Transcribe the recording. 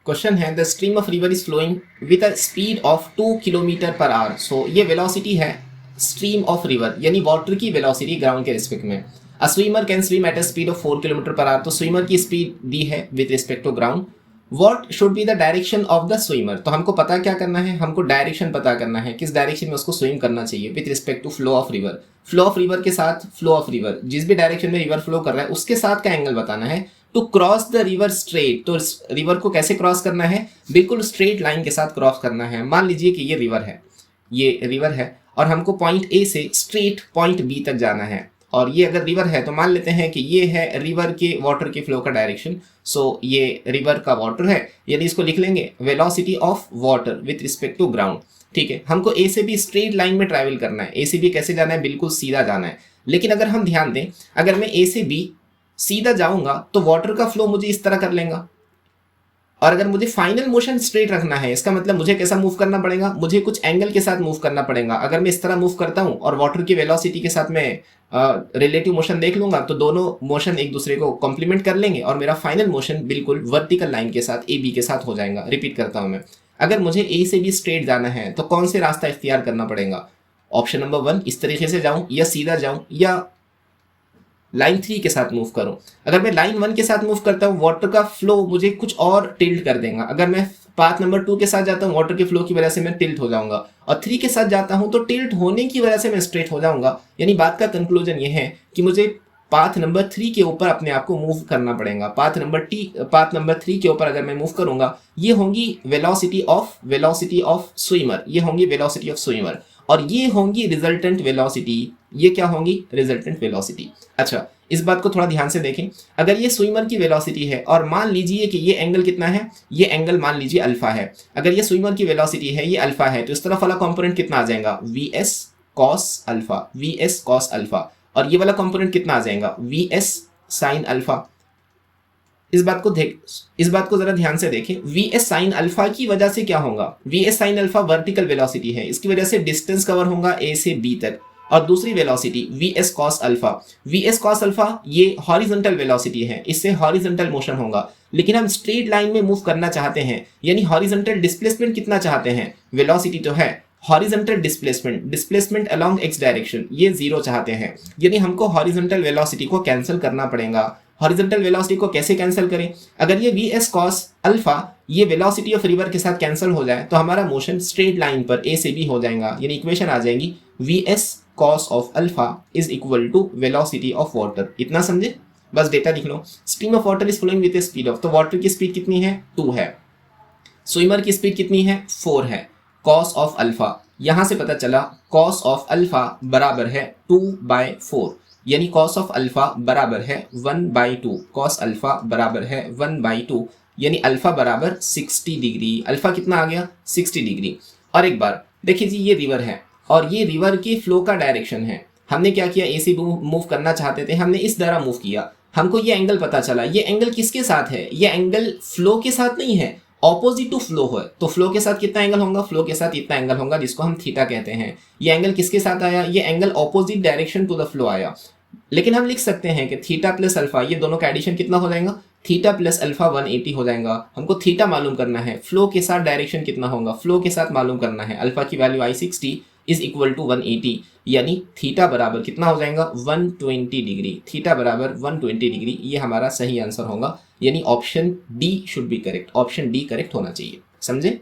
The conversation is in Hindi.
क्वेश्चन है the stream of river is flowing with a speed of 2 kilometre per hour. सो ये वेलोसिटी है स्ट्रीम ऑफ रिवर यानी वाटर की वेलोसिटी ग्राउंड के रिस्पेक्ट में। A swimmer can swim at a speed of 4 kilometre per hour. तो स्विमर की स्पीड दी है with respect to ground. What should be the direction of the swimmer. तो हमको पता क्या करना है, हमको डायरेक्शन पता करना है, किस डायरेक्शन में उसको स्विम करना चाहिए with respect to flow of river. Flow of river के साथ फ्लो ऑफ रिवर, जिस भी डायरेक्शन में रिवर फ्लो कर रहा है उसके साथ का एंगल बताना है। To cross the river straight, तो रिवर को कैसे क्रॉस करना है, बिल्कुल स्ट्रेट लाइन के साथ क्रॉस करना है। मान लीजिए कि ये रिवर है और हमको पॉइंट ए से स्ट्रेट पॉइंट बी तक जाना है। और ये अगर रिवर है तो मान लेते हैं कि ये है रिवर के वाटर के फ्लो का डायरेक्शन। सो ये रिवर का वाटर है, यानी इसको लिख लेंगे velocity of water with respect to ground. ठीक है, हमको ए से बी स्ट्रेट लाइन में ट्रैवल करना है। ए से बी कैसे जाना है, बिल्कुल सीधा जाना है। लेकिन अगर हम ध्यान दें, अगर मैं ए से बी सीधा जाऊंगा तो वाटर का फ्लो मुझे इस तरह कर लेगा। और अगर मुझे फाइनल मोशन स्ट्रेट रखना है, इसका मतलब मुझे कैसा मूव करना पड़ेगा, मुझे कुछ एंगल के साथ मूव करना पड़ेगा। अगर मैं इस तरह मूव करता हूं और वाटर की वेलोसिटी के साथ मैं रिलेटिव मोशन देख लूंगा तो दोनों मोशन एक दूसरे को कॉम्प्लीमेंट कर लेंगे और मेरा फाइनल मोशन बिल्कुल वर्टिकल लाइन के साथ ए बी के साथ हो जाएगा। रिपीट करता हूं मैं, अगर मुझे ए से बी स्ट्रेट जाना है तो कौन से रास्ता इख्तियार करना पड़ेगा। ऑप्शन नंबर 1, इस तरीके से जाऊं या सीधा जाऊं या लाइन 3 के साथ मूव करूं। अगर मैं लाइन 1 के साथ मूव करता हूं वाटर का फ्लो मुझे कुछ और टिल्ट कर देगा। अगर मैं पाथ नंबर 2 के साथ जाता हूं वाटर के फ्लो की वजह से मैं टिल्ट हो जाऊंगा, और 3 के साथ जाता हूं तो टिल्ट होने की वजह से मैं स्ट्रेट हो जाऊंगा। यानी बात का कंक्लूजन ये है कि मुझे पाथ नंबर 3 के ऊपर अपने आप को मूव करना पड़ेगा। पाथ नंबर 3 के ऊपर अगर मैं मूव करूंगा, ये होंगी वेलोसिटी ऑफ स्विमर, ये होंगी वेलोसिटी ऑफ स्विमर, और ये होंगी रिजल्टेंट वेलोसिटी। ये क्या होंगी, रिजल्टेंट वेलोसिटी। अच्छा, इस बात को थोड़ा ध्यान से देखें। अगर ये स्विमर की वेलोसिटी है और मान लीजिए कि ये एंगल कितना है, ये एंगल मान लीजिए अल्फा है। अगर ये स्विमर की वेलोसिटी है, ये अल्फा है, तो इस तरफ वाला कंपोनेंट कितना आ जाएगा, वीएस कॉस अल्फा। और ये वाला कंपोनेंट कितना आ जाएगा, वीएस साइन अल्फा। इस बात को जरा ध्यान से देखें। वीएस साइन अल्फा की वजह से क्या होगा, VS sine alpha vertical velocity है, इसकी वजह से डिस्टेंस कवर होगा ए से बी तक। और दूसरी वेलोसिटी वीएस कॉस अल्फा ये हॉरिजॉन्टल वेलोसिटी है, इससे हॉरिजॉन्टल मोशन होगा। लेकिन हम स्ट्रेट लाइन में मूव करना चाहते हैं, यानी हॉरिजॉन्टल डिस्प्लेसमेंट कितना चाहते हैं, वेलोसिटी तो है, horizontal displacement along x direction ये 0 चाहते हैं। यानी हमको हॉरिजॉन्टल वेलोसिटी को कैंसिल करना पड़ेगा। हॉरिजॉन्टल वेलोसिटी को कैसे कैंसिल करें, अगर ये वीएस कॉस अल्फा ये वेलोसिटी ऑफ रिवर के साथ कैंसिल हो जाए तो हमारा मोशन स्ट्रेट लाइन पर ए से बी हो जाएगा। यानी इक्वेशन आ जाएगी VS cos of alpha is equal to velocity of water. इतना समझे, बस डेटा लिख लो। Stream of water is flowing with speed of, तो वाटर की स्पीड कितनी है, 2 है। स्विमर की स्पीड कितनी है, 4 है। कॉस ऑफ अल्फा, यहां से पता चला कॉस ऑफ अल्फा बराबर है 2/4, यानी कॉस ऑफ अल्फा बराबर है 1/2। कॉस अल्फा बराबर है 1/2, यानी अल्फा बराबर 60 डिग्री। अल्फा कितना आ गया, 60 डिग्री। और एक बार देखिए जी, ये रिवर है और ये रिवर के फ्लो का डायरेक्शन है। हमने क्या किया, ए से मूव करना चाहते थे, हमने इस तरह मूव किया, हमको ये एंगल पता चला। ये एंगल किसके साथ है, ये एंगल फ्लो के साथ नहीं है, ऑपोजिट टू फ्लो है। तो फ्लो के साथ कितना एंगल होगा, फ्लो के साथ इतना एंगल होगा, जिसको हम थीटा कहते हैं। ये एंगल किसके साथ आया, ये angle opposite direction to the flow आया। लेकिन हम लिख सकते हैं कि थीटा प्लस अल्फा, ये दोनों का एडिशन कितना हो जाएगा, थीटा प्लस अल्फा 180 हो जाएगा। हमको थीटा मालूम करना है, फ्लो के साथ डायरेक्शन कितना होगा, फ्लो के साथ मालूम करना है। अल्फा की वैल्यू आई 60 इज इक्वल टू 180, यानी थीटा बराबर कितना हो जाएगा, 120 डिग्री। थीटा बराबर 120 डिग्री, ये हमारा सही आंसर होगा। यानी option D should be correct, option D correct होना चाहिए। समझे।